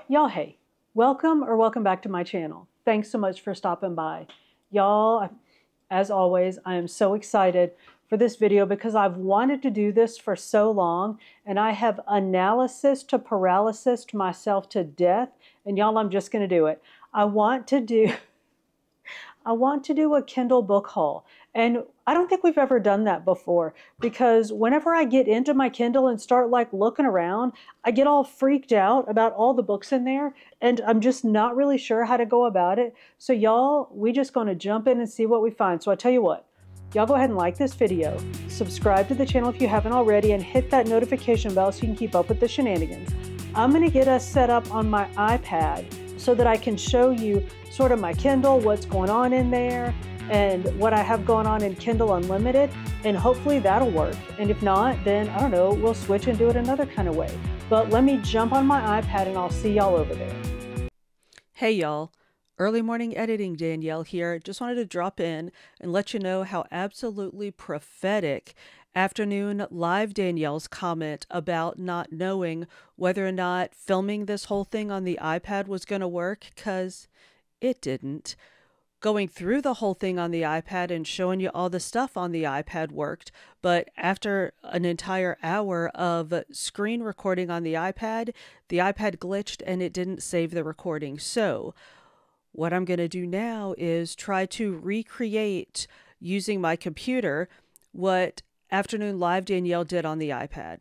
Y'all, hey, welcome back to my channel. Thanks so much for stopping by. Y'all, as always, I am so excited for this video because I've wanted to do this for so long and I have analysis to paralysis myself to death. And y'all, I'm just going to do it. I want to do a Kindle book haul. And I don't think we've ever done that before because whenever I get into my Kindle and start looking around, I get all freaked out about all the books in there and I'm just not really sure how to go about it. So y'all, we just going to jump in and see what we find. So I tell you what, y'all go ahead and like this video, subscribe to the channel if you haven't already, and hit that notification bell so you can keep up with the shenanigans. I'm going to get us set up on my iPad so that I can show you sort of my Kindle, what's going on in there, and what I have going on in Kindle Unlimited, and hopefully that'll work. And if not, then I don't know, we'll switch and do it another kind of way. But let me jump on my iPad and I'll see y'all over there. Hey y'all, early morning editing Danielle here. Just wanted to drop in and let you know how absolutely prophetic afternoon live Danielle's comment about not knowing whether or not filming this whole thing on the iPad was going to work, because it didn't. Going through the whole thing on the iPad and showing you all the stuff on the iPad worked, but after an entire hour of screen recording on the iPad glitched and it didn't save the recording. So what I'm going to do now is try to recreate using my computer what Afternoon Live Danielle did on the iPad.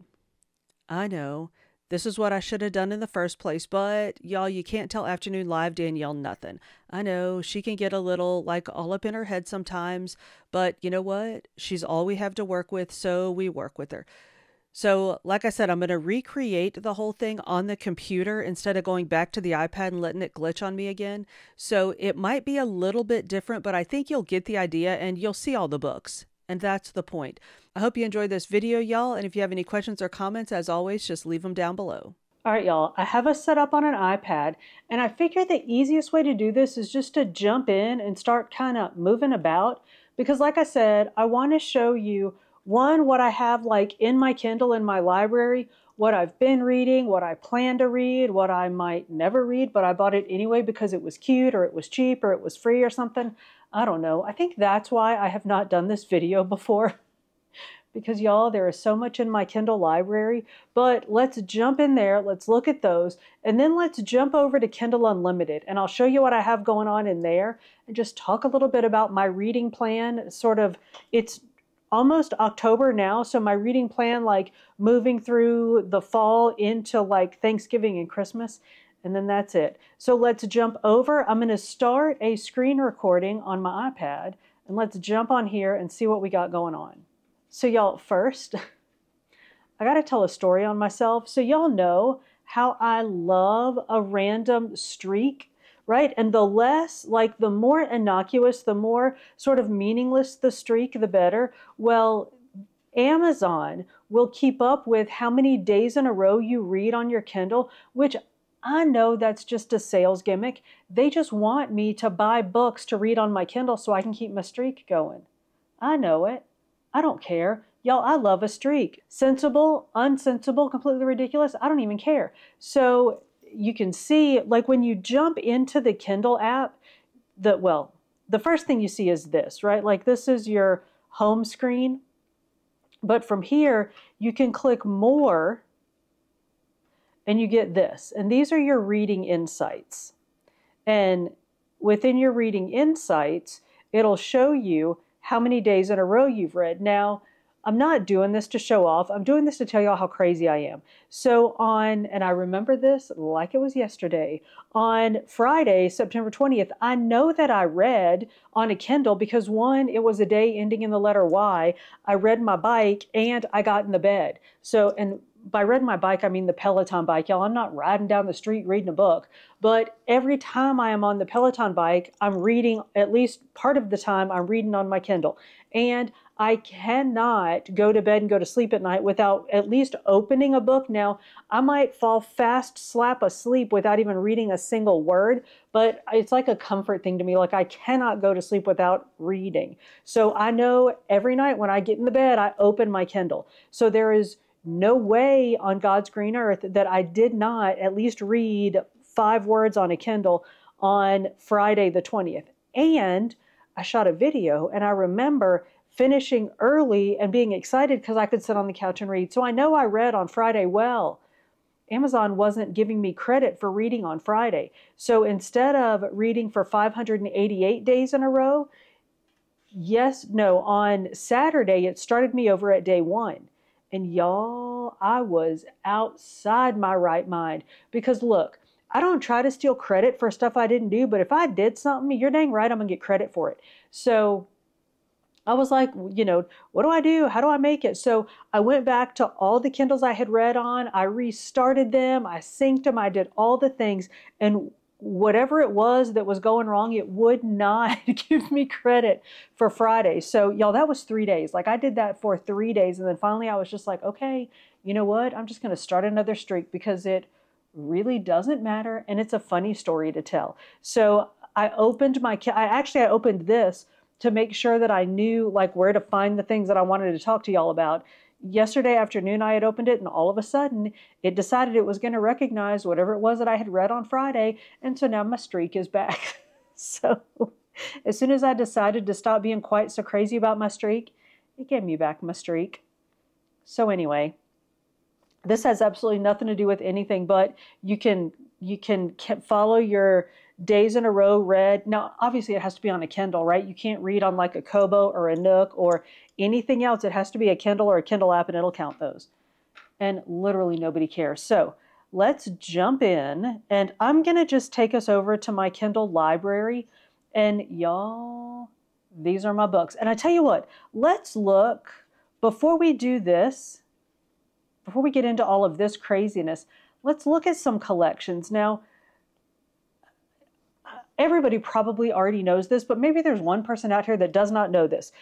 I know, this is what I should have done in the first place, but y'all, you can't tell Afternoon Live Danielle nothing. I know she can get a little all up in her head sometimes, but you know what? She's all we have to work with, so we work with her. So like I said, I'm going to recreate the whole thing on the computer instead of going back to the iPad and letting it glitch on me again. So it might be a little bit different, but I think you'll get the idea and you'll see all the books. And that's the point. I hope you enjoyed this video, y'all. And if you have any questions or comments, as always, just leave them down below. All right, y'all, I have us set up on an iPad, and I figured the easiest way to do this is just to jump in and start kind of moving about. Because like I said, I want to show you, one, what I have in my Kindle in my library, what I've been reading, what I plan to read, what I might never read, but I bought it anyway because it was cute or it was cheap or it was free or something. I don't know. I think that's why I have not done this video before. Because y'all, there is so much in my Kindle library, but let's jump in there, let's look at those, and then let's jump over to Kindle Unlimited, and I'll show you what I have going on in there, and just talk a little bit about my reading plan. It's almost October now, so my reading plan, moving through the fall into Thanksgiving and Christmas, and then that's it. So let's jump over. I'm going to start a screen recording on my iPad, and let's jump on here and see what we got going on. So y'all, first, I got to tell a story on myself. So y'all know how I love a random streak, right? And the less, the more innocuous, the more sort of meaningless the streak, the better. Well, Amazon will keep up with how many days in a row you read on your Kindle, which I know that's just a sales gimmick. They just want me to buy books to read on my Kindle so I can keep my streak going. I know it. I don't care. Y'all, I love a streak. Sensible, unsensible, completely ridiculous, I don't even care. So you can see, when you jump into the Kindle app, the first thing you see is this, right? This is your home screen. But from here, you can click more and you get this. And these are your reading insights. And within your reading insights, it'll show you how many days in a row you've read. Now, I'm not doing this to show off. I'm doing this to tell y'all how crazy I am. So and I remember this like it was yesterday, on Friday, September 20th, I know that I read on a Kindle because one, it was a day ending in the letter Y. I read my bike and I got in the bed. So, and by read my bike, I mean the Peloton bike, y'all. I'm not riding down the street reading a book, but every time I am on the Peloton bike, I'm reading, at least part of the time I'm reading on my Kindle. And I cannot go to bed and go to sleep at night without at least opening a book. Now, I might fall fast slap asleep without even reading a single word, but it's like a comfort thing to me. I cannot go to sleep without reading. So I know every night when I get in the bed, I open my Kindle. So there is no way on God's green earth that I did not at least read 5 words on a Kindle on Friday the 20th. And I shot a video, and I remember finishing early and being excited because I could sit on the couch and read. So I know I read on Friday well. Amazon wasn't giving me credit for reading on Friday. So instead of reading for 588 days in a row, on Saturday, it started me over at day 1. And y'all, I was outside my right mind because look, I don't try to steal credit for stuff I didn't do, but if I did something, you're dang right I'm gonna get credit for it. So I was like, what do I do? How do I make it? So I went back to all the Kindles I had read on. I restarted them. I synced them. I did all the things. And whatever it was that was going wrong, it would not give me credit for Friday. So y'all, that was 3 days. Like I did that for 3 days. And then finally I was just like, okay, you know what? I'm just going to start another streak because it really doesn't matter. And it's a funny story to tell. So I opened I opened this to make sure that I knew like where to find the things that I wanted to talk to y'all about. Yesterday afternoon, I had opened it and all of a sudden it decided it was going to recognize whatever it was that I had read on Friday. And so now my streak is back. So as soon as I decided to stop being quite so crazy about my streak, it gave me back my streak. So anyway, this has absolutely nothing to do with anything, but you can follow your days in a row read. Now, obviously it has to be on a Kindle, right? You can't read on like a Kobo or a Nook or anything else. It has to be a Kindle or a Kindle app and it'll count those. And literally nobody cares. So let's jump in and I'm going to just take us over to my Kindle library. And y'all, these are my books. And I tell you what, let's look, before we do this, before we get into all of this craziness, let's look at some collections. Now, everybody probably already knows this, but maybe there's one person out here that does not know this.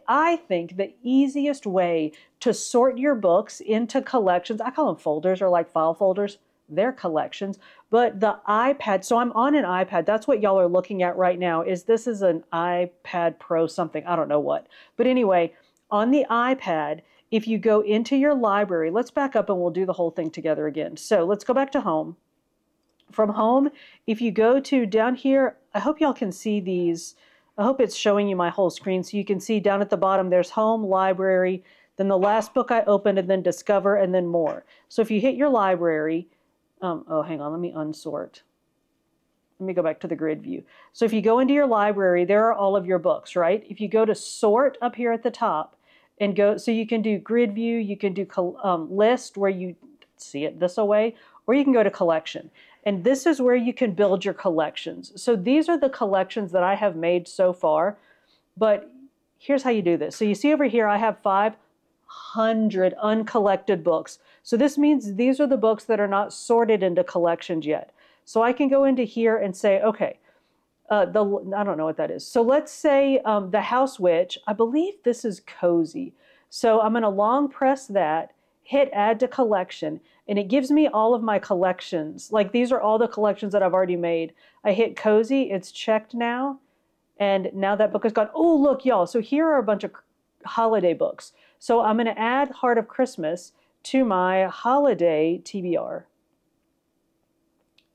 I think the easiest way to sort your books into collections, I call them folders or like file folders, they're collections, but the iPad, so I'm on an iPad, that's what y'all are looking at right now, this is an iPad Pro something, I don't know what. But anyway, on the iPad, if you go into your library, let's back up and we'll do the whole thing together again. So let's go back to home. From home, if you go to down here, I hope y'all can see these. I hope it's showing you my whole screen so you can see down at the bottom there's home, library, then the last book I opened, and then discover, and then more. So if you hit your library, oh, hang on, let me unsort. Let me go back to the grid view. So if you go into your library, there are all of your books, right? If you go to sort up here at the top and go, so you can do grid view, you can do list where you see it this way, or you can go to collection. And this is where you can build your collections. So these are the collections that I have made so far, but here's how you do this. So you see over here, I have 500 uncollected books. So this means these are the books that are not sorted into collections yet. So I can go into here and say, okay, I don't know what that is. So let's say The House Witch, I believe this is Cozy. So I'm gonna long press that, hit add to collection, and it gives me all of my collections. Like these are all the collections that I've already made. I hit Cozy, it's checked now, and now that book is gone. Oh, look, y'all, so here are a bunch of holiday books. So I'm gonna add Heart of Christmas to my holiday TBR.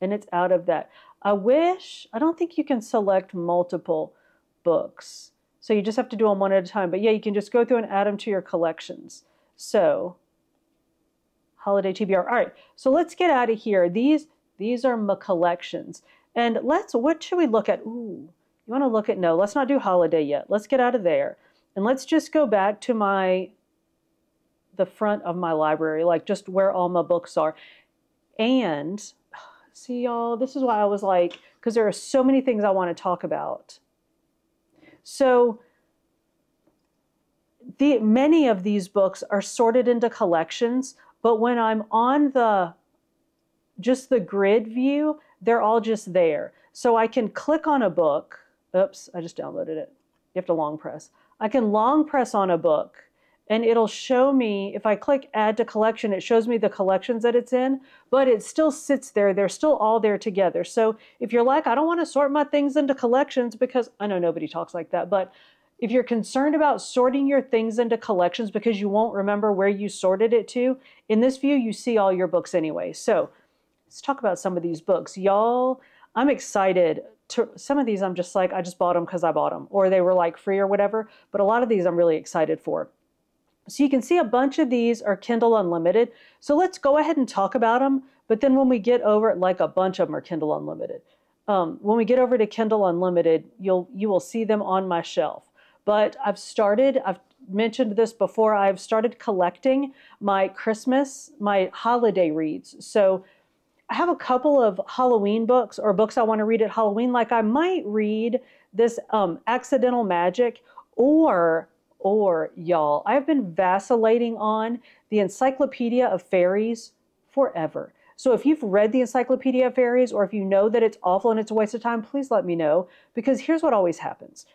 And it's out of that. I don't think you can select multiple books. So you just have to do them one at a time. But yeah, you can just go through and add them to your collections. So holiday TBR. All right, so let's get out of here. These are my collections. And what should we look at? Ooh, you want to look at, no, let's not do holiday yet. Let's get out of there. And let's just go back to the front of my library, like just where all my books are. And see, y'all, this is why I was like, because there are so many things I want to talk about. So many of these books are sorted into collections, but when I'm on just the grid view, they're all just there. So I can click on a book. Oops, I just downloaded it. You have to long press. I can long press on a book and it'll show me, if I click add to collection, it shows me the collections that it's in, but it still sits there. They're still all there together. So if you're like, I don't want to sort my things into collections, because I know nobody talks like that, but if you're concerned about sorting your things into collections because you won't remember where you sorted it to, in this view, you see all your books anyway. So let's talk about some of these books. Y'all, I'm excited. Some of these I'm just like, I just bought them because I bought them, or they were like free or whatever. But a lot of these I'm really excited for. So you can see a bunch of these are Kindle Unlimited. So let's go ahead and talk about them. But then when we get over, like a bunch of them are Kindle Unlimited. When we get over to Kindle Unlimited, you will see them on my shelf. But I've mentioned this before, I've started collecting my holiday reads. So I have a couple of Halloween books or books I want to read at Halloween. Like I might read this Accidental Magic, or y'all, I've been vacillating on the Encyclopedia of Fairies forever. So if you've read the Encyclopedia of Fairies, or if you know that it's awful and it's a waste of time, please let me know, because here's what always happens.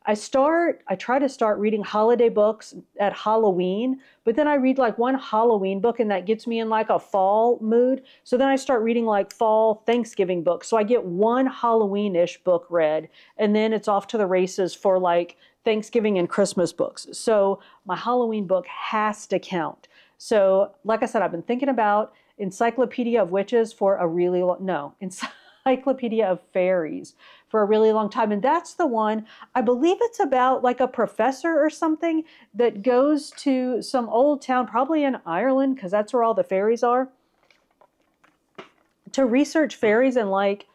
I try to start reading holiday books at Halloween, but then I read like one Halloween book and that gets me in like a fall mood. So then I start reading like fall Thanksgiving books. So I get one Halloween-ish book read, and then it's off to the races for like Thanksgiving and Christmas books. So my Halloween book has to count. So like I said, I've been thinking about Encyclopedia of Witches for a really long, no, Encyclopedia of Fairies for a really long time. And that's the one, I believe it's about like a professor or something that goes to some old town, probably in Ireland, because that's where all the fairies are, to research fairies and like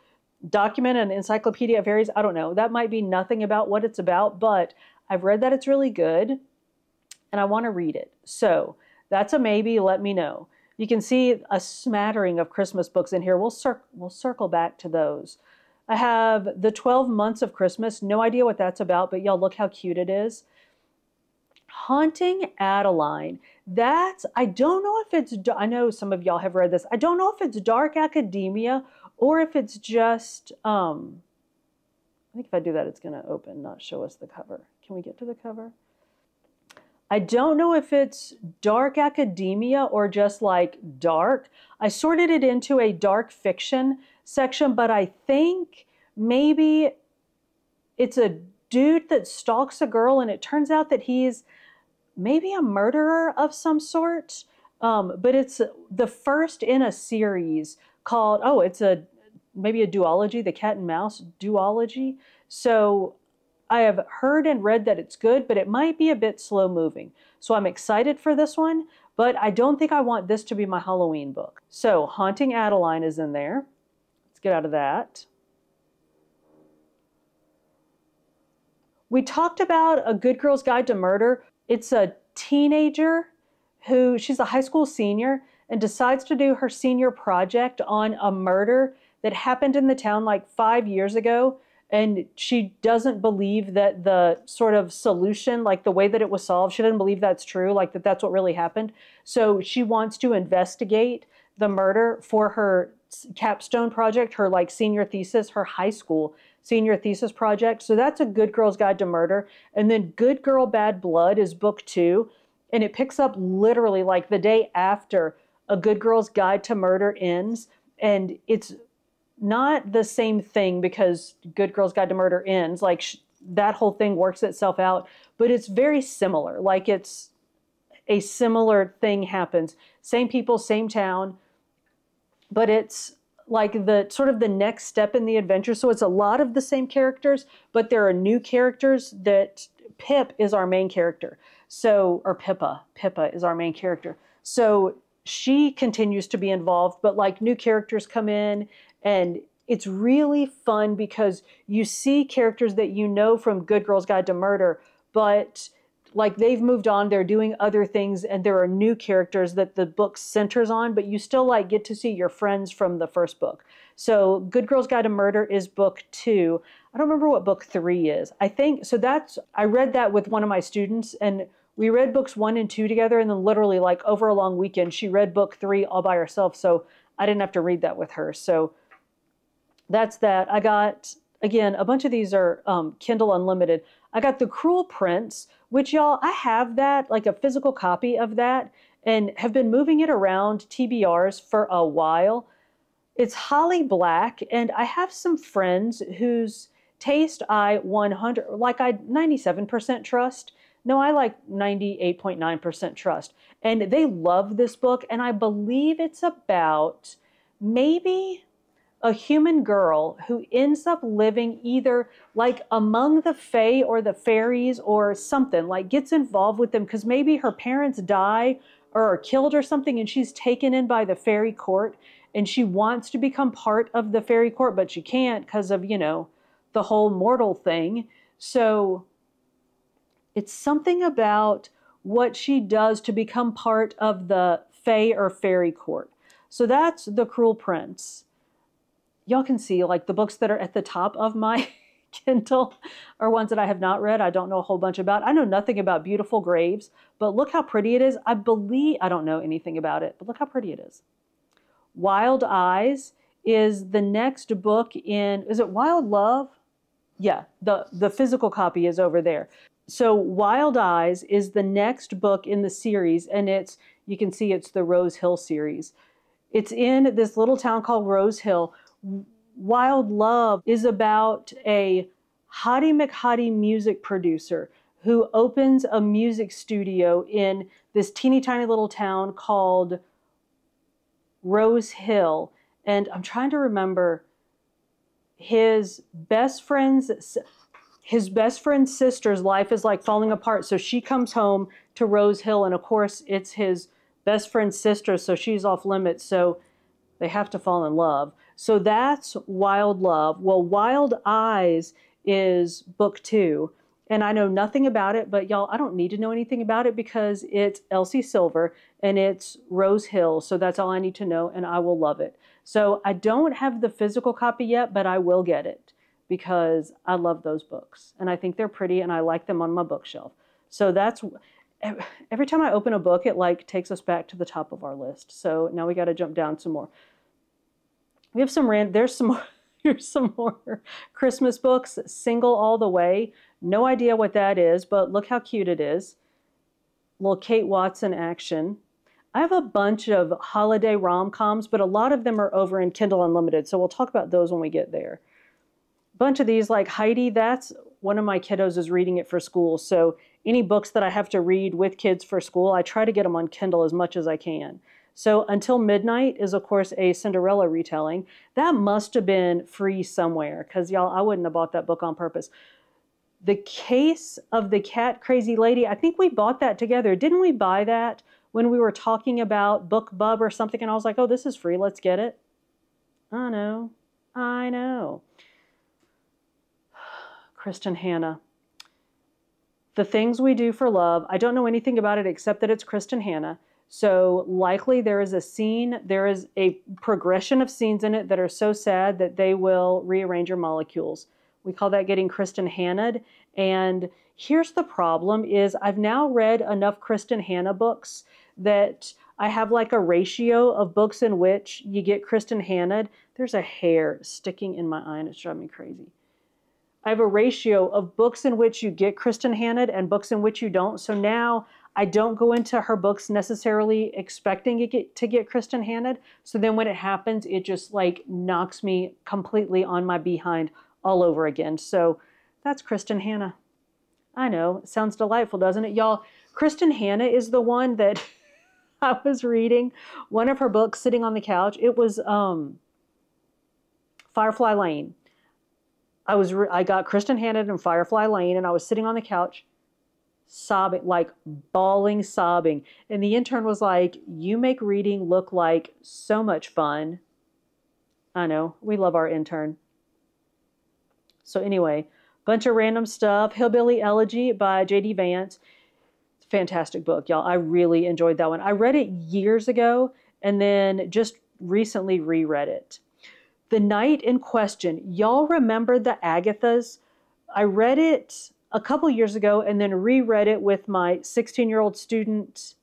document an Encyclopedia of Fairies. I don't know. That might be nothing about what it's about, but I've read that it's really good and I want to read it. So that's a maybe. Let me know. You can see a smattering of Christmas books in here. We'll circle back to those. I have The 12 Months of Christmas. No idea what that's about, but y'all look how cute it is. Haunting Adeline. I don't know if it's, I know some of y'all have read this. I don't know if it's dark academia or if it's just, I think if I do that, it's going to open, not show us the cover. Can we get to the cover? I don't know if it's dark academia or just like dark. I sorted it into a dark fiction section, but I think maybe it's a dude that stalks a girl and it turns out that he's maybe a murderer of some sort. But it's the first in a series called, maybe a duology, the cat and mouse duology. So I have heard and read that it's good, but it might be a bit slow moving. So I'm excited for this one, but I don't think I want this to be my Halloween book. So Haunting Adeline is in there. Let's get out of that. We talked about A Good Girl's Guide to Murder. It's a teenager she's a high school senior and decides to do her senior project on a murder that happened in the town like 5 years ago. And she doesn't believe that the sort of solution, like the way that it was solved, she doesn't believe that's true, like that's what really happened. So she wants to investigate the murder for her capstone project, her like senior thesis, her high school senior thesis project. So that's A Good Girl's Guide to Murder. And then Good Girl, Bad Blood is book 2. And it picks up literally like the day after A Good Girl's Guide to Murder ends. And it's not the same thing because Good Girl's Guide to Murder ends. Like that whole thing works itself out, but it's very similar. Like it's a similar thing happens. Same people, same town, but it's like the sort of the next step in the adventure. So it's a lot of the same characters, but there are new characters that Pip is our main character. So, or Pippa is our main character. So she continues to be involved, but like new characters come in. And it's really fun because you see characters that you know from Good Girl's Guide to Murder, but like they've moved on, they're doing other things, and there are new characters that the book centers on, but you still like get to see your friends from the first book. So Good Girl's Guide to Murder is book 2. I don't remember what book 3 is. I think, so I read that with one of my students, and we read books 1 and 2 together, and then literally like over a long weekend, she read book 3 all by herself, so I didn't have to read that with her. So that's that. I got, again, a bunch of these are Kindle Unlimited. I got The Cruel Prince, which y'all, I have that, like a physical copy of that, and have been moving it around TBRs for a while. It's Holly Black, and I have some friends whose taste I 97% trust. No, I like 98.9% trust. And they love this book, and I believe it's about maybe a human girl who ends up living either like among the fae or the fairies or something, like gets involved with them because maybe her parents die or are killed or something, and she's taken in by the fairy court, and she wants to become part of the fairy court, but she can't because of, you know, the whole mortal thing. So it's something about what she does to become part of the fae or fairy court. So that's The Cruel Prince. Y'all can see like the books that are at the top of my Kindle are ones that I have not read. I don't know a whole bunch about. I know nothing about Beautiful Graves, but look how pretty it is. I don't know anything about it, but look how pretty it is. Wild Eyes is the next book in, is it Wild Love? Yeah, the physical copy is over there. So Wild Eyes is the next book in the series, and it's, you can see it's the Rose Hill series. It's in this little town called Rose Hill. Wild Love is about a hottie McHottie music producer who opens a music studio in this teeny tiny little town called Rose Hill. And I'm trying to remember his best friend's sister's life is like falling apart. So she comes home to Rose Hill, and of course it's his best friend's sister, so she's off limits. So they have to fall in love. So that's Wild Love. Well, Wild Eyes is book 2. And I know nothing about it, but y'all, I don't need to know anything about it because it's Elsie Silver and it's Rose Hill. So that's all I need to know, and I will love it. So I don't have the physical copy yet, but I will get it because I love those books. And I think they're pretty and I like them on my bookshelf. So that's, every time I open a book, it like takes us back to the top of our list. So now we got to jump down some more. We have some there's some more, here's some more Christmas books. Single All the Way. No idea what that is, but look how cute it is. Little Kate Watson action. I have a bunch of holiday rom-coms, but a lot of them are over in Kindle Unlimited, so we'll talk about those when we get there. A bunch of these, like Heidi, that's one of my kiddos is reading it for school, so any books that I have to read with kids for school, I try to get them on Kindle as much as I can. So Until Midnight is, of course, a Cinderella retelling. That must have been free somewhere, because, y'all, I wouldn't have bought that book on purpose. The Case of the Cat Crazy Lady, I think we bought that together. Didn't we buy that when we were talking about BookBub or something? And I was like, oh, this is free. Let's get it. I know. I know. Kristen Hanna. The Things We Do for Love. I don't know anything about it except that it's Kristen Hanna. So likely there is a scene, there is a progression of scenes in it that are so sad that they will rearrange your molecules. We call that getting Kristen Hanna'd. And here's the problem is I've now read enough Kristen Hanna books that I have like a ratio of books in which you get Kristen Hanna'd. There's a hair sticking in my eye and it's driving me crazy. I have a ratio of books in which you get Kristen Hanna'd and books in which you don't. So now I don't go into her books necessarily expecting to get Kristen Hanna'd. So then when it happens, it just like knocks me completely on my behind all over again. So that's Kristen Hanna. I know, it sounds delightful, doesn't it? Y'all, Kristen Hanna is the one that I was reading one of her books sitting on the couch. It was Firefly Lane. I got Kristen Hanna in Firefly Lane, and I was sitting on the couch sobbing, like bawling, sobbing. And the intern was like, you make reading look like so much fun. I know, we love our intern. So anyway, bunch of random stuff. Hillbilly Elegy by J.D. Vance. Fantastic book, y'all. I really enjoyed that one. I read it years ago and then just recently reread it. The Night in Question. Y'all remember the Agathas? I read it a couple years ago and then reread it with my 16-year-old student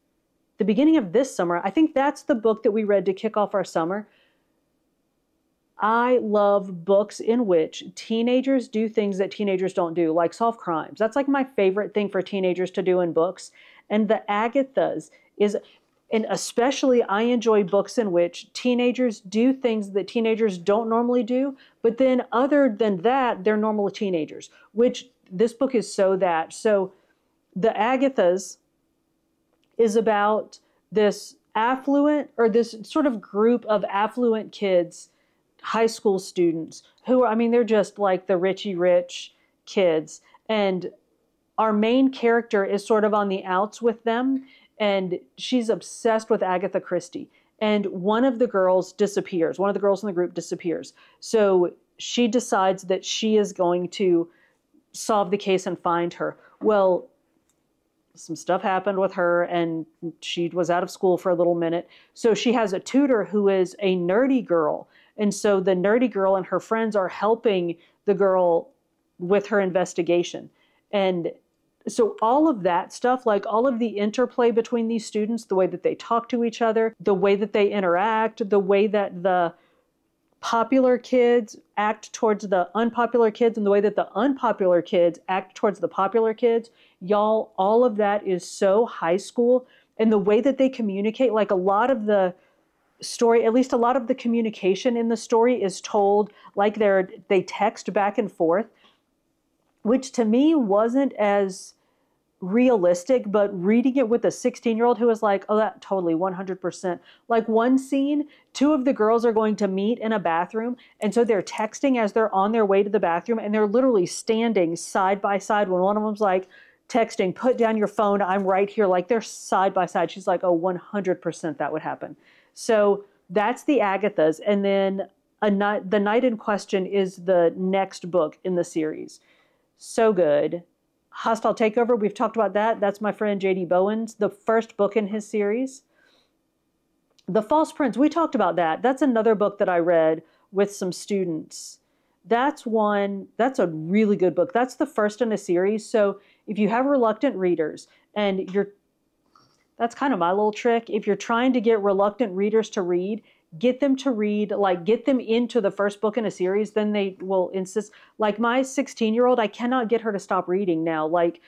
the beginning of this summer. I think that's the book that we read to kick off our summer. I love books in which teenagers do things that teenagers don't do, like solve crimes. That's like my favorite thing for teenagers to do in books. And the Agathas is, and especially I enjoy books in which teenagers do things that teenagers don't normally do, but then other than that, they're normal teenagers, which this book is so that. So the Agathas is about this affluent, or this sort of group of affluent kids, high school students who are, I mean, they're just like the richy rich kids. And our main character is sort of on the outs with them, and she's obsessed with Agatha Christie. And one of the girls disappears. One of the girls in the group disappears. So she decides that she is going to solve the case and find her. Well, some stuff happened with her and she was out of school for a little minute. So she has a tutor who is a nerdy girl. And so the nerdy girl and her friends are helping the girl with her investigation. And so all of that stuff, like all of the interplay between these students, the way that they talk to each other, the way that they interact, the way that the popular kids act towards the unpopular kids, and the way that the unpopular kids act towards the popular kids, y'all, all of that is so high school. And the way that they communicate, like a lot of the story, at least a lot of the communication in the story is told like they text back and forth, which to me wasn't as realistic, but reading it with a 16-year-old who was like, oh, that totally 100%. Like one scene, two of the girls are going to meet in a bathroom. And so they're texting as they're on their way to the bathroom, and they're literally standing side by side when one of them's like texting, put down your phone, I'm right here. Like they're side by side. She's like, oh, 100% that would happen. So that's the Agathas. And then The Night in Question is the next book in the series. So good. Hostile Takeover, we've talked about that. That's my friend J.D. Bowen's, the first book in his series. The False Prince, we talked about that. That's another book that I read with some students. That's a really good book. That's the first in a series. So if you have reluctant readers and that's kind of my little trick. If you're trying to get reluctant readers to read, get them to read, like get them into the first book in a series, then they will insist. Like my 16-year-old, I cannot get her to stop reading now. Like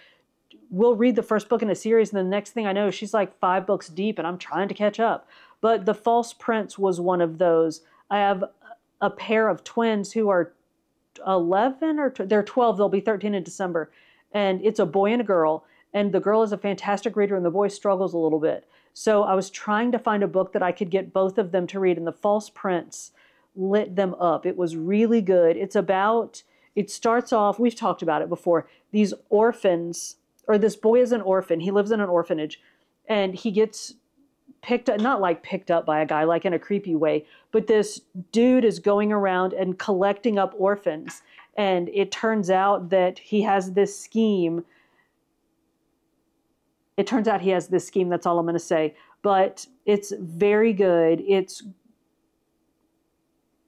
we'll read the first book in a series, and the next thing I know, she's like 5 books deep and I'm trying to catch up. But The False Prince was one of those. I have a pair of twins who are 11 or they're 12, they'll be 13 in December. And it's a boy and a girl. And the girl is a fantastic reader and the boy struggles a little bit. So I was trying to find a book that I could get both of them to read, and The False Prince lit them up. It was really good. It starts off, we've talked about it before, these orphans, or this boy is an orphan. He lives in an orphanage, and he gets picked up, not like picked up by a guy, like in a creepy way, but this dude is going around and collecting up orphans. And it turns out that he has this scheme. That's all I'm going to say. But it's very good.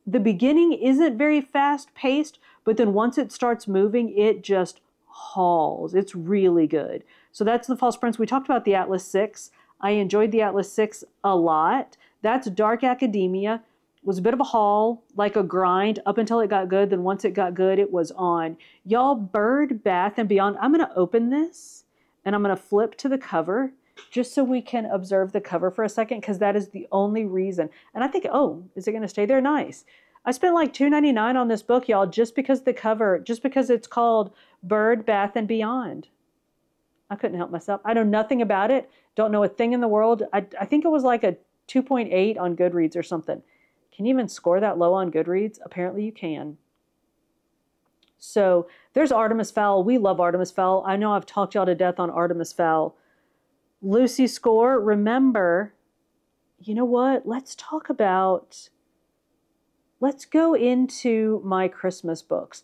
The beginning isn't very fast paced, but then once it starts moving, it just hauls. It's really good. So that's The False Prince. We talked about the Atlas 6. I enjoyed the Atlas 6 a lot. That's dark academia. It was a bit of a haul, like a grind up until it got good. Then once it got good, it was on. Y'all, Bird, Bath, and Beyond. I'm going to open this. And I'm going to flip to the cover just so we can observe the cover for a second, because that is the only reason. And I think, oh, is it going to stay there? Nice. I spent like $2.99 on this book, y'all, just because it's called Bird, Bath, and Beyond. I couldn't help myself. I know nothing about it. Don't know a thing in the world. I think it was like a 2.8 on Goodreads or something. Can you even score that low on Goodreads? Apparently you can. So there's Artemis Fowl. We love Artemis Fowl. I know I've talked y'all to death on Artemis Fowl. Lucy Score, remember, you know what? Let's go into my Christmas books.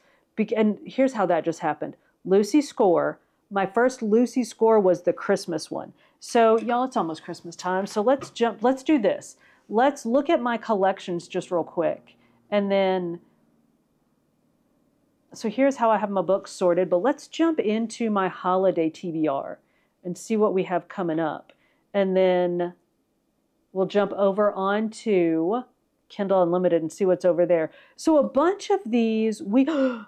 And here's how that just happened. Lucy Score, my first Lucy Score was the Christmas one. So y'all, it's almost Christmas time. So let's do this. Let's look at my collections just real quick. And then, so here's how I have my books sorted, but let's jump into my holiday TBR and see what we have coming up. And then we'll jump over onto Kindle Unlimited and see what's over there. So a bunch of these, A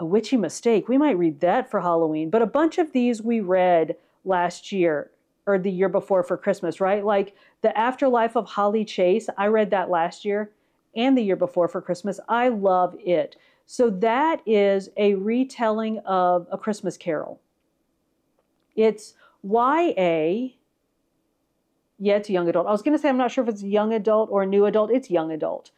Witchy Mistake, we might read that for Halloween, but a bunch of these we read last year or the year before for Christmas, right? Like The Afterlife of Holly Chase, I read that last year and the year before for Christmas. I love it. So that is a retelling of A Christmas Carol. It's YA Yeah, it's a young adult. I was going to say, I'm not sure if it's young adult or new adult. It's young adult.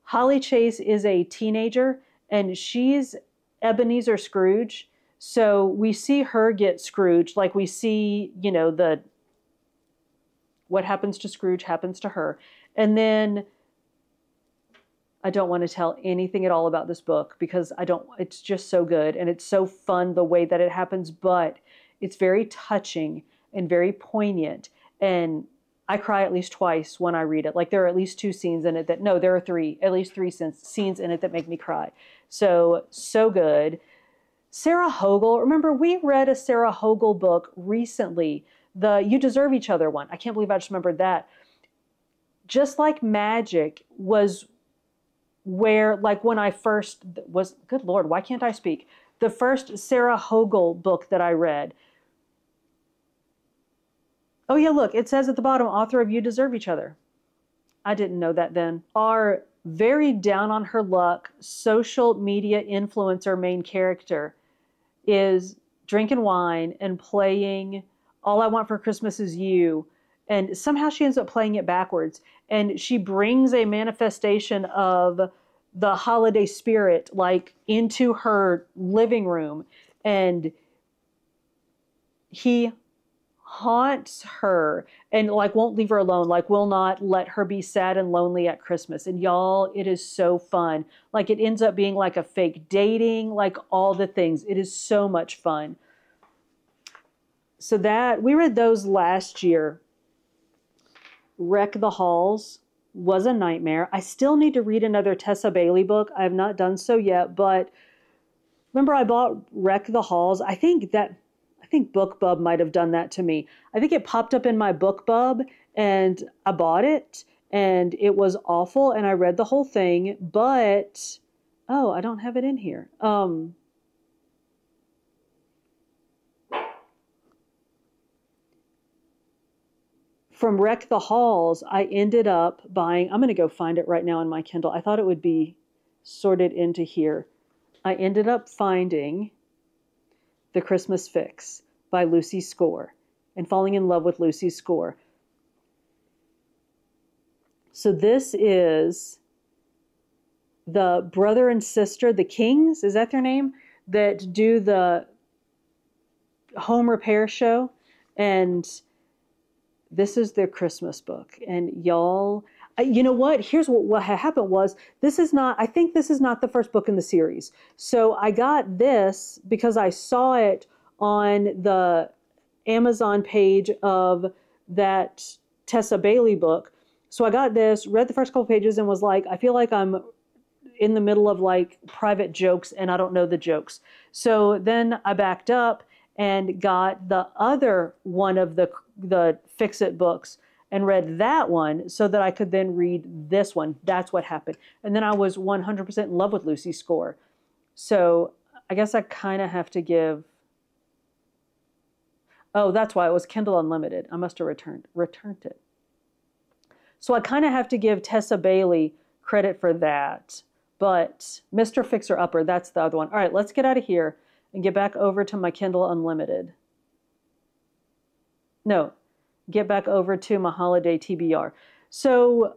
Holly Chase is a teenager, and she's Ebenezer Scrooge. So we see her get Scrooge, like we see, you know, what happens to Scrooge happens to her. And then I don't want to tell anything at all about this book because it's just so good and it's so fun the way that it happens, but it's very touching and very poignant. And I cry at least twice when I read it. Like there are at least 2 scenes in it there are 3, at least 3 scenes in it that make me cry. So good. Sarah Hogle, remember we read a Sarah Hogle book recently, the You Deserve Each Other one. I can't believe I just remembered that. Just Like Magic was where, like when I first was, good Lord, why can't I speak? The first Sarah Hogle book that I read. Oh yeah, look, it says at the bottom, author of You Deserve Each Other. I didn't know that then. Our very down on her luck social media influencer main character is drinking wine and playing All I Want for Christmas Is You. And somehow she ends up playing it backwards. And she brings a manifestation of the holiday spirit, like, into her living room. And he haunts her and, like, won't leave her alone, like, will not let her be sad and lonely at Christmas. And y'all, it is so fun. Like, it ends up being like a fake dating, like all the things. It is so much fun. So that, we read those last year. Wreck the Halls was a nightmare. I still need to read another Tessa Bailey book. I have not done so yet, but remember I bought Wreck the Halls. I think BookBub might have done that to me. I think it popped up in my BookBub and I bought it and it was awful and I read the whole thing, but oh, I don't have it in here. From Wreck the Halls, I ended up buying, I'm going to go find it right now in my Kindle. I thought it would be sorted into here. I ended up finding The Christmas Fix by Lucy Score and falling in love with Lucy Score. So this is the brother and sister, the Kings, is that their name? That do the home repair show. And this is their Christmas book. And y'all, you know what? Here's what happened was, I think this is not the first book in the series. So I got this because I saw it on the Amazon page of that Tessa Bailey book. So I got this, read the first couple pages and was like, I feel like I'm in the middle of like private jokes and I don't know the jokes. So then I backed up and got the other one of the Fix-It books and read that one so that I could then read this one. That's what happened. And then I was 100% in love with Lucy Score. So I guess I kind of have to give... Oh, that's why it was Kindle Unlimited. I must have returned it. So I kind of have to give Tessa Bailey credit for that. But Mr. Fixer-Upper, that's the other one. All right, let's get out of here and get back over to my Kindle Unlimited. No, get back over to my holiday TBR. So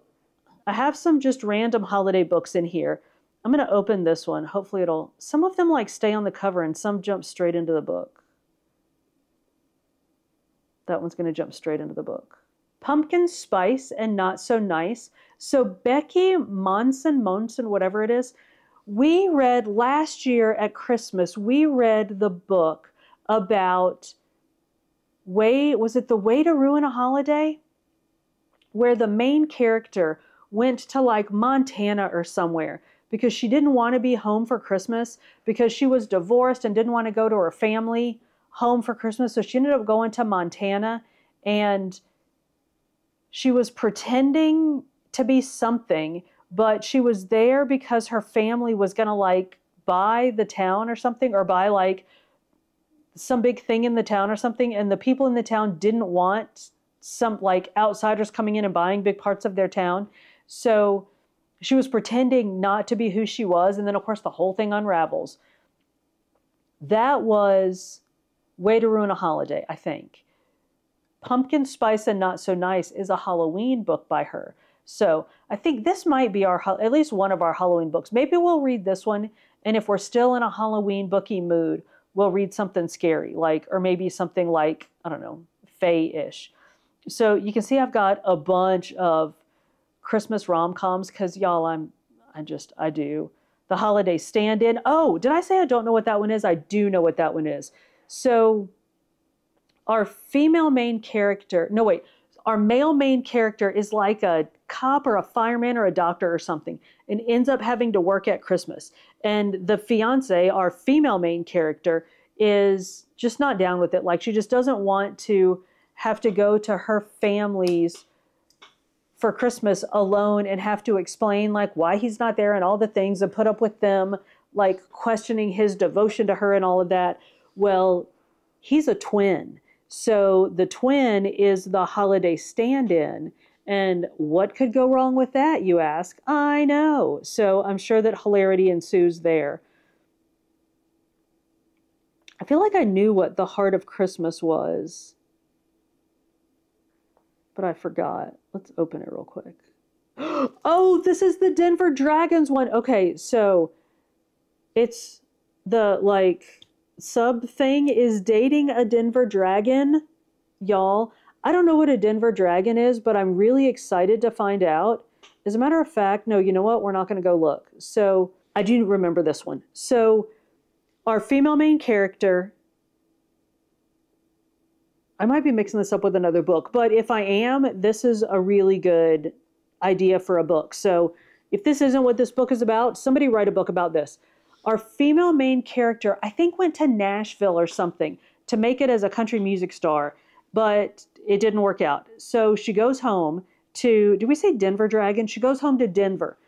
I have some just random holiday books in here. I'm going to open this one. Hopefully some of them like stay on the cover and some jump straight into the book. That one's going to jump straight into the book. Pumpkin Spice and Not So Nice. So Becky Monson, whatever it is, we read last year at Christmas, we read the book about was it The Way to Ruin a Holiday? Where the main character went to like Montana or somewhere because she didn't want to be home for Christmas because she was divorced and didn't want to go to her family home for Christmas. So she ended up going to Montana and she was pretending to be something, but she was there because her family was going to like buy the town or something, or buy like some big thing in the town or something. And the people in the town didn't want some like outsiders coming in and buying big parts of their town. So she was pretending not to be who she was. And then of course the whole thing unravels. That was Way to Ruin a Holiday, I think. Pumpkin Spice and Not So Nice is a Halloween book by her. So I think this might be at least one of our Halloween books. Maybe we'll read this one, and if we're still in a Halloween booky mood, we'll read something scary, or maybe something like, I don't know, Fae-ish. So you can see I've got a bunch of Christmas rom-coms because y'all, I do. The Holiday Stand-In. Oh, did I say I don't know what that one is? I do know what that one is. So our female main character, no wait, our male main character is like a cop or a fireman or a doctor or something and ends up having to work at Christmas. And the fiance, our female main character, is just not down with it. Like she just doesn't want to have to go to her family's for Christmas alone and have to explain like why he's not there and all the things and put up with them like questioning his devotion to her and all of that. Well, he's a twin. So the twin is the holiday stand-in. And what could go wrong with that, you ask? I know. So I'm sure that hilarity ensues there. I feel like I knew what the Heart of Christmas was, but I forgot. Let's open it real quick. Oh, this is the Denver Dragons one. Okay, so it's the sub thing is dating a Denver Dragon, y'all. I don't know what a Denver Dragon is, but I'm really excited to find out. As a matter of fact, no, you know what? We're not going to go look. So I do remember this one. So our female main character, I might be mixing this up with another book, but if I am, this is a really good idea for a book. So if this isn't what this book is about, somebody write a book about this. Our female main character, I think, went to Nashville or something to make it as a country music star, but it didn't work out. So she goes home to, did we say Denver Dragon? She goes home to Denver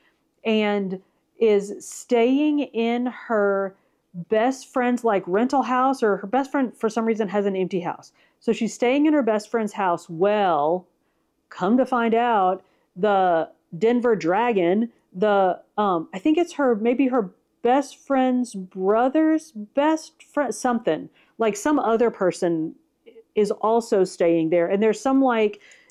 and is staying in her best friend's rental house, or her best friend for some reason has an empty house. So she's staying in her best friend's house. Well, come to find out, the Denver Dragon, I think it's maybe her best friend's brother's best friend, something like some other person is also staying there. And there's some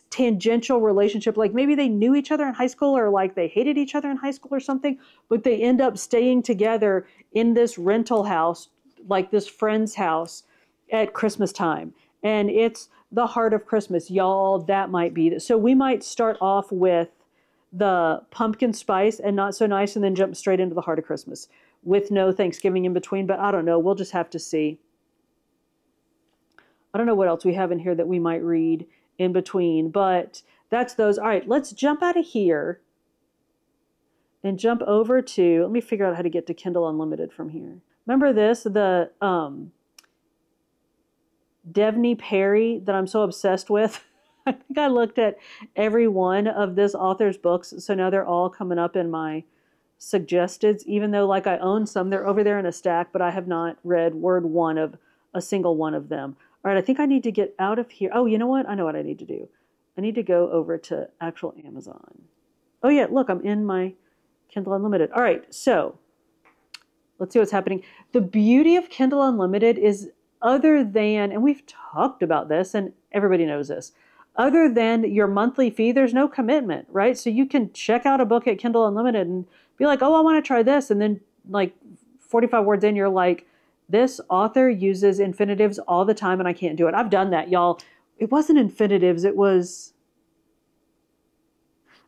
tangential relationship, maybe they knew each other in high school or they hated each other in high school or something, but they end up staying together in this rental house, this friend's house at Christmas time. And it's the Heart of Christmas, y'all. That might be so we might start off with the Pumpkin Spice and Not So Nice and then jump straight into the Heart of Christmas with no Thanksgiving in between, but I don't know, we'll just have to see. I don't know what else we have in here that we might read in between, but that's those. All right, let's jump out of here and jump over to, let me figure out how to get to Kindle Unlimited from here. Remember this, the Devney Perry that I'm so obsessed with? I think I looked at every one of this author's books, so now they're all coming up in my suggesteds, even though I own some. They're over there in a stack, but I have not read word one of a single one of them. All right, I think I need to get out of here. Oh, you know what? I know what I need to do. I need to go over to actual Amazon. Oh yeah, look, I'm in my Kindle Unlimited. All right, so let's see what's happening. The beauty of Kindle Unlimited is, other than, and we've talked about this and everybody knows this, other than your monthly fee, there's no commitment, right? So you can check out a book at Kindle Unlimited and be like, oh, I want to try this. And then 45 words in, you're like, this author uses infinitives all the time and I can't do it. I've done that, y'all. It wasn't infinitives. It was,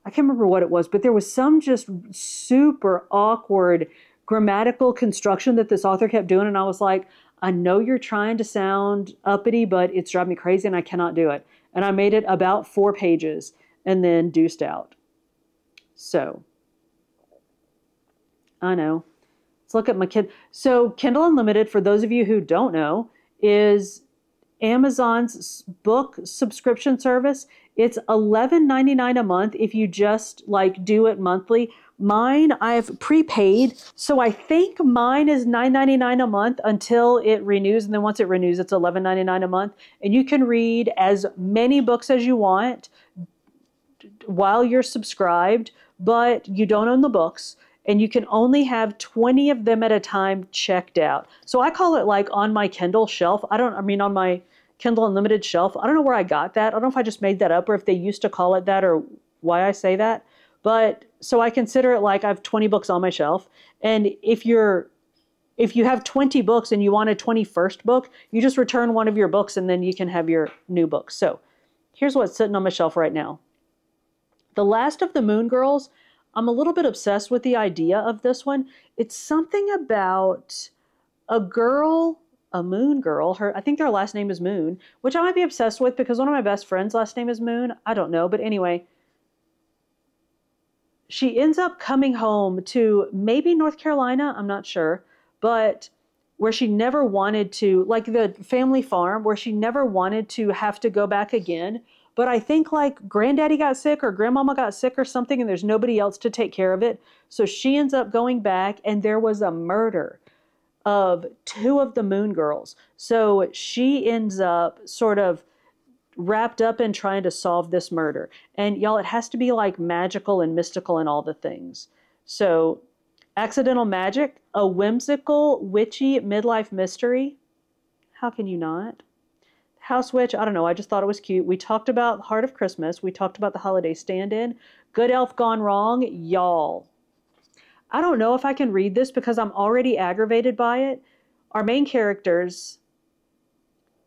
I can't remember what it was, but there was some just super awkward grammatical construction that this author kept doing. And I was like, I know you're trying to sound uppity, but it's driving me crazy and I cannot do it. And I made it about 4 pages and then deuced out. So, I know. Let's look at my So Kindle Unlimited, for those of you who don't know, is Amazon's book subscription service. It's $11.99 a month if you just do it monthly. Mine, I've prepaid, so I think mine is $9.99 a month until it renews, and then once it renews, it's $11.99 a month. And you can read as many books as you want while you're subscribed, but you don't own the books, and you can only have 20 of them at a time checked out. So I call it on my Kindle shelf. On my Kindle Unlimited shelf. I don't know where I got that. I don't know if I just made that up or if they used to call it that or why I say that. But so I consider it like I have 20 books on my shelf. And if you have 20 books and you want a 21st book, you just return one of your books and then you can have your new book. So here's what's sitting on my shelf right now. The Last of the Moon Girls. I'm a little bit obsessed with the idea of this one. It's something about a girl, a moon girl. I think their last name is Moon, which I might be obsessed with because one of my best friends' last name is Moon. I don't know. But anyway, she ends up coming home to maybe North Carolina. I'm not sure. But where she never wanted to, like the family farm, where she never wanted to have to go back again. But I think like granddaddy got sick or grandmama got sick or something and there's nobody else to take care of it. So she ends up going back and there was a murder of two of the Moon Girls. So she ends up sort of wrapped up in trying to solve this murder. And y'all, it has to be like magical and mystical and all the things. So Accidental Magic, a whimsical, witchy midlife mystery. How can you not? House Witch, I don't know. I just thought it was cute. We talked about Heart of Christmas. We talked about the Holiday Stand-In. Good Elf Gone Wrong. Y'all, I don't know if I can read this because I'm already aggravated by it. Our main character's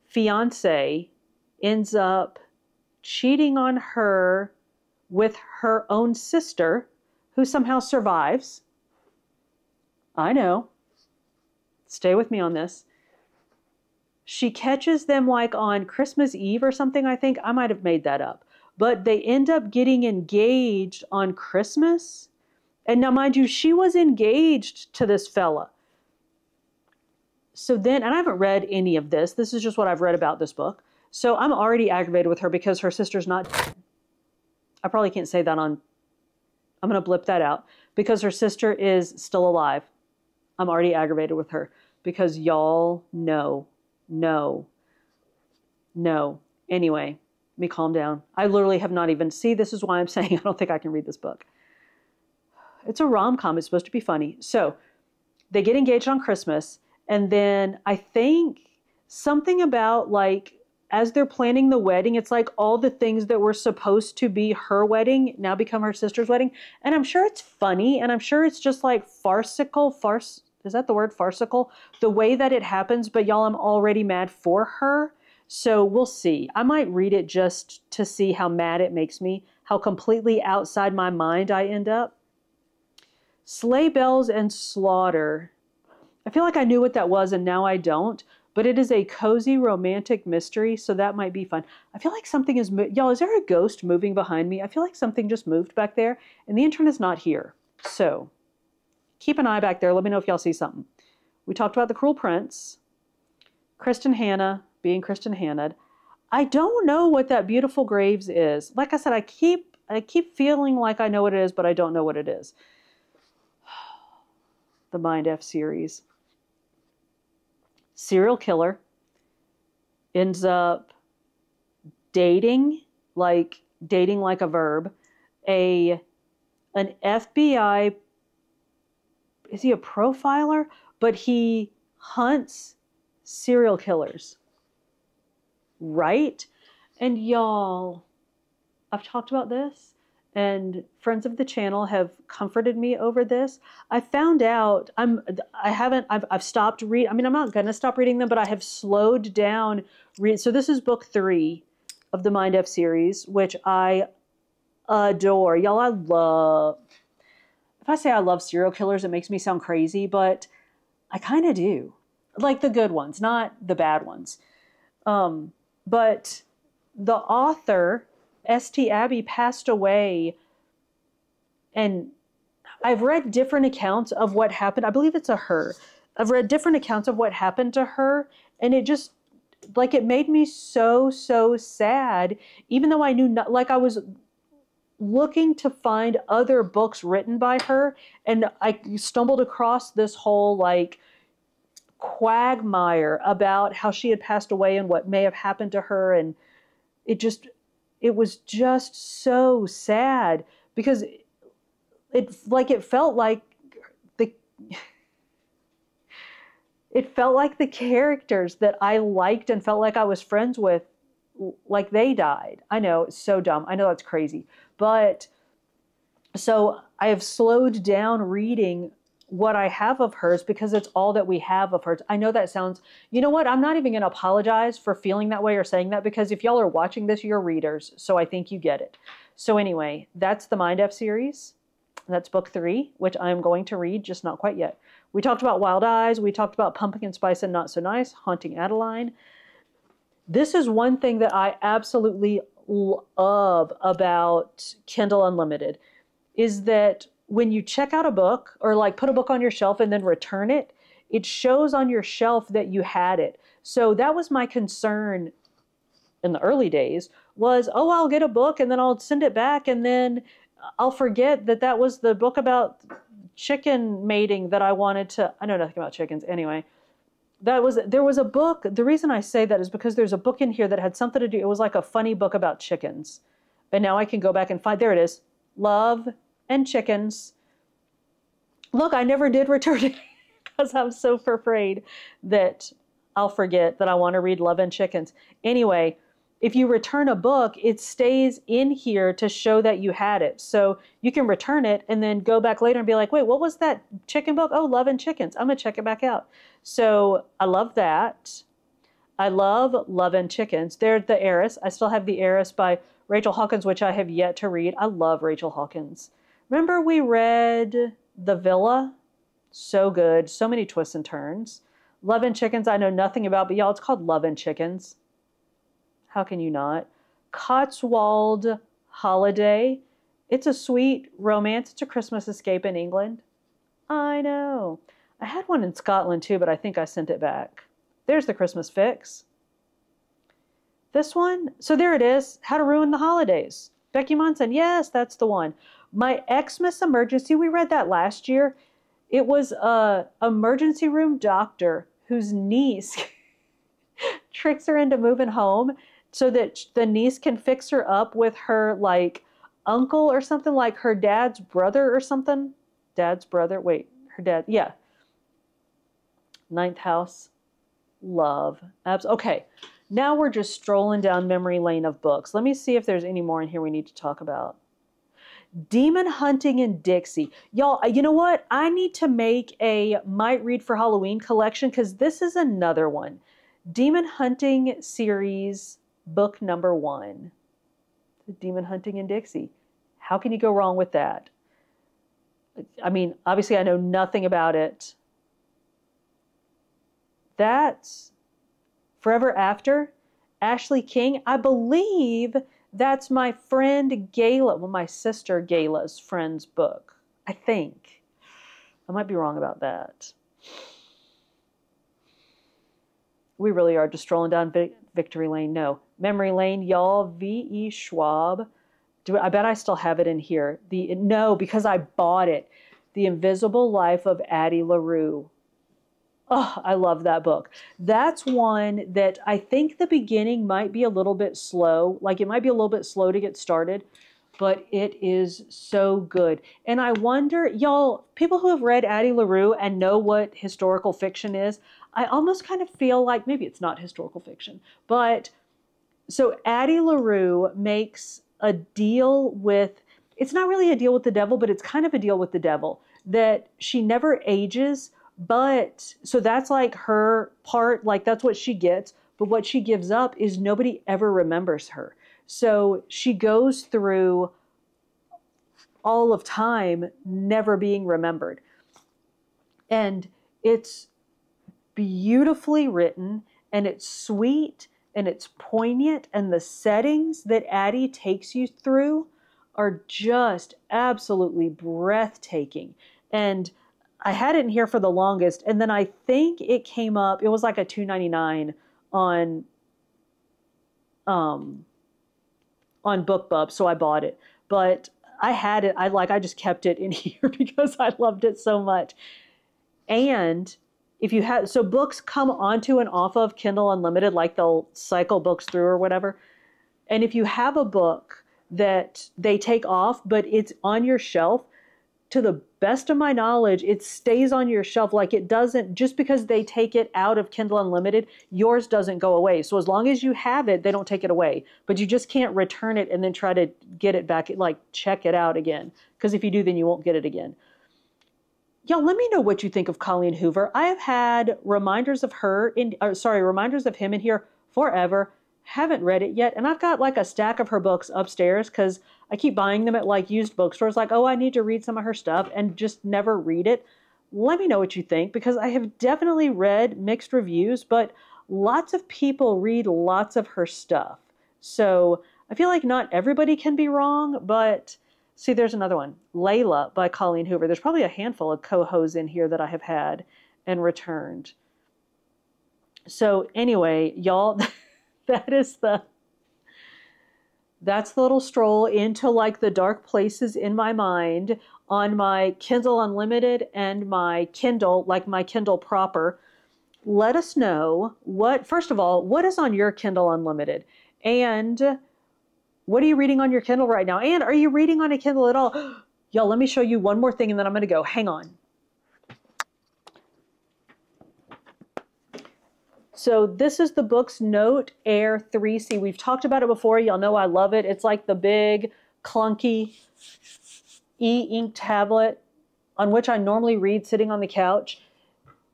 fiance ends up cheating on her with her own sister, who somehow survives. I know. Stay with me on this. She catches them like on Christmas Eve or something, I think. I might have made that up. But they end up getting engaged on Christmas. And now, mind you, she was engaged to this fella. So then, and I haven't read any of this. This is just what I've read about this book. So I'm already aggravated with her because her sister's not dead. I probably can't say that on, I'm going to blip that out. Because her sister is still alive. I'm already aggravated with her. Because y'all know. No. Anyway, let me calm down. I literally have not even, see, this is why I'm saying I don't think I can read this book. It's a rom-com. It's supposed to be funny. So they get engaged on Christmas. And then I think something about like, as they're planning the wedding, it's like all the things that were supposed to be her wedding now become her sister's wedding. And I'm sure it's funny. And I'm sure it's just like farcical. Is that the word, farcical? The way that it happens, but y'all, I'm already mad for her. So we'll see. I might read it just to see how mad it makes me, how completely outside my mind I end up. Sleigh Bells and Slaughter. I feel like I knew what that was and now I don't, but it is a cozy romantic mystery, so that might be fun. I feel like something is, y'all, is there a ghost moving behind me? I feel like something just moved back there and the intern is not here. So keep an eye back there. Let me know if y'all see something. We talked about The Cruel Prince. Kristen Hannah being Kristen Hannah. I don't know what that Beautiful Graves is. Like I said, I keep feeling like I know what it is, but I don't know what it is. The Mind F series. Serial killer ends up dating like a verb, an FBI, is he a profiler? But he hunts serial killers, right? And y'all, I've talked about this and friends of the channel have comforted me over this. I found out, I've stopped reading. I mean, I'm not going to stop reading them, but I have slowed down. So this is book 3 of the Mind F series, which I adore. Y'all, if I say I love serial killers, it makes me sound crazy, but I kind of do. Like the good ones, not the bad ones. But the author, St. Abbey, passed away, and I've read different accounts of what happened. I believe it's a her. I've read different accounts of what happened to her, and it just, like, it made me so, so sad, even though I knew, not, like, I was looking to find other books written by her, and I stumbled across this whole, like, quagmire about how she had passed away and what may have happened to her, and it was just so sad because it felt like it felt like the characters that I liked and felt like I was friends with, like they died. I know, it's so dumb. I know that's crazy. But so I have slowed down reading what I have of hers because it's all that we have of hers. I know that sounds, you know what? I'm not even going to apologize for feeling that way or saying that, because if y'all are watching this, you're readers. So I think you get it. So anyway, that's the Mind F series. That's book 3, which I'm going to read, just not quite yet. We talked about Wild Eyes. We talked about Pumpkin Spice and Not So Nice, Haunting Adeline. This is one thing that I absolutely love about Kindle Unlimited, is that when you check out a book or like put a book on your shelf and then return it, it shows on your shelf that you had it. So that was my concern in the early days, was, oh, I'll get a book and then I'll send it back and then I'll forget that that was the book about chicken mating that I wanted to. I know nothing about chickens anyway. There was a book. The reason I say that is because there's a book in here that had something to do. It was like a funny book about chickens. And now I can go back and find, there it is. Love and Chickens. Look, I never did return it because I'm so afraid that I'll forget that I want to read Love and Chickens. Anyway, if you return a book, it stays in here to show that you had it. So you can return it and then go back later and be like, wait, what was that chicken book? Oh, Love and Chickens. I'm going to check it back out. So I love that. I love Love and Chickens. They're The Heiress. I still have The Heiress by Rachel Hawkins, which I have yet to read. I love Rachel Hawkins. Remember we read The Villa? So good. So many twists and turns. Love and Chickens I know nothing about, but y'all, it's called Love and Chickens. How can you not? Cotswold Holiday. It's a sweet romance. It's a Christmas escape in England. I know. I had one in Scotland too, but I think I sent it back. There's the Christmas fix. This one, so there it is. How to Ruin the Holidays. Becky Munson. Yes, that's the one. My Xmas Emergency. We read that last year. It was a emergency room doctor whose niece tricks her into moving home so that the niece can fix her up with her like uncle or something, like her dad's brother or something. Dad's brother. Wait, her dad. Yeah. Ninth House. Love. Okay. Now we're just strolling down memory lane of books. Let me see if there's any more in here we need to talk about. Demon Hunting in Dixie. Y'all, you know what? I need to make a Might Read for Halloween collection because this is another one. Demon Hunting series, book number 1. Demon Hunting in Dixie. How can you go wrong with that? I mean, obviously I know nothing about it. That's Forever After, Ashley King. I believe that's my friend Gayla, well, my sister Gayla's friend's book, I think. I might be wrong about that. We really are just strolling down victory lane. No, memory lane, y'all. V.E. Schwab. I bet I still have it in here. No, because I bought it. The Invisible Life of Addie LaRue. Oh, I love that book. That's one that I think the beginning might be a little bit slow. Like it might be a little bit slow to get started, but it is so good. And I wonder, y'all, people who have read Addie LaRue and know what historical fiction is, I almost kind of feel like maybe it's not historical fiction, but so Addie LaRue makes a deal with, it's not really a deal with the devil, but it's kind of a deal with the devil, that she never ages. But so that's like her part, like that's what she gets. But what she gives up is nobody ever remembers her. So she goes through all of time never being remembered. And it's beautifully written and it's sweet and it's poignant. And the settings that Addie takes you through are just absolutely breathtaking. And I had it in here for the longest, and then I think it came up, it was like a $2.99 on BookBub, so I bought it. But I had it, I just kept it in here because I loved it so much. And if you have, so books come onto and off of Kindle Unlimited, like they'll cycle books through or whatever. And if you have a book that they take off, but it's on your shelf, to the best of my knowledge, it stays on your shelf. Like it doesn't, just because they take it out of Kindle Unlimited, yours doesn't go away. So as long as you have it, they don't take it away. But you just can't return it and then try to get it back, like check it out again. Because if you do, then you won't get it again. Y'all, let me know what you think of Colleen Hoover. I have had reminders of reminders of him in here forever. Haven't read it yet. And I've got like a stack of her books upstairs because I keep buying them at like used bookstores. Like, oh, I need to read some of her stuff and just never read it. Let me know what you think, because I have definitely read mixed reviews, but lots of people read lots of her stuff. So I feel like not everybody can be wrong, but see, there's another one, Layla by Colleen Hoover. There's probably a handful of cohos in here that I have had and returned. So anyway, y'all, that's the little stroll into like the dark places in my mind on my Kindle Unlimited and my Kindle, like my Kindle proper. Let us know first of all, what is on your Kindle Unlimited? And what are you reading on your Kindle right now? And are you reading on a Kindle at all? Y'all, let me show you one more thing and then I'm going to go. Hang on. So this is the Books Note Air 3C. We've talked about it before. Y'all know I love it. It's like the big, clunky e-ink tablet on which I normally read sitting on the couch.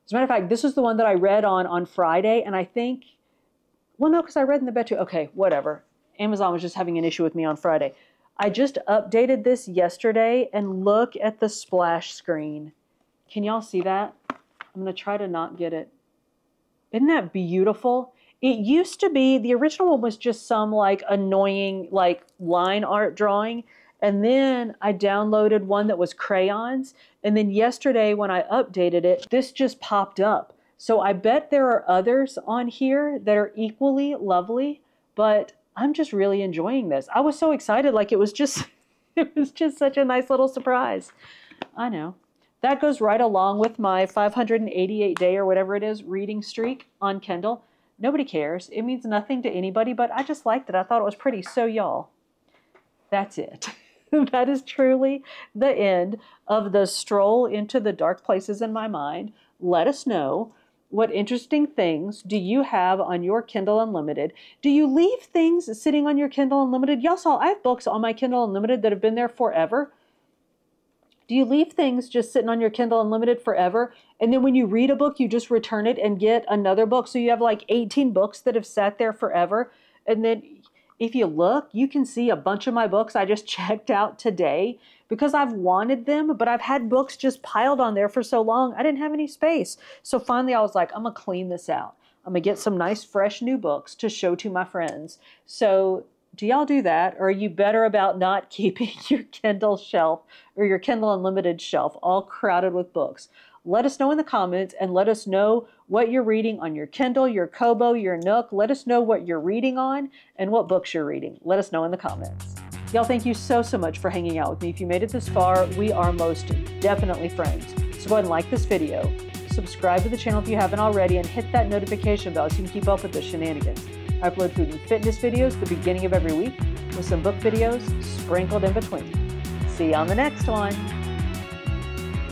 As a matter of fact, this is the one that I read on Friday. And I think, well, no, because I read in the bed too. Okay, whatever. Amazon was just having an issue with me on Friday. I just updated this yesterday and look at the splash screen. Can y'all see that? I'm going to try to not get it. Isn't that beautiful? It used to be, the original one was just some like annoying like line art drawing. And then I downloaded one that was crayons. And then yesterday when I updated it, this just popped up. So I bet there are others on here that are equally lovely, but I'm just really enjoying this. I was so excited. Like it was just such a nice little surprise. I know. That goes right along with my 588 day or whatever it is reading streak on Kindle. Nobody cares. It means nothing to anybody, but I just liked it. I thought it was pretty. So y'all, that's it. That is truly the end of the stroll into the dark places in my mind. Let us know, what interesting things do you have on your Kindle Unlimited? Do you leave things sitting on your Kindle Unlimited? Y'all saw I have books on my Kindle Unlimited that have been there forever. Do you leave things just sitting on your Kindle Unlimited forever? And then when you read a book, you just return it and get another book. So you have like 18 books that have sat there forever. And then if you look, you can see a bunch of my books I just checked out today because I've wanted them, but I've had books just piled on there for so long, I didn't have any space. So finally I was like, I'm gonna clean this out. I'm gonna get some nice, fresh new books to show to my friends. So do y'all do that? Or are you better about not keeping your Kindle shelf or your Kindle Unlimited shelf all crowded with books? Let us know in the comments and let us know what you're reading on your Kindle, your Kobo, your Nook. Let us know what you're reading on and what books you're reading. Let us know in the comments. Y'all, thank you so much for hanging out with me. If you made it this far, we are most definitely friends. So go ahead and like this video, subscribe to the channel if you haven't already, and hit that notification bell so you can keep up with the shenanigans. I upload food and fitness videos at the beginning of every week with some book videos sprinkled in between. See you on the next one.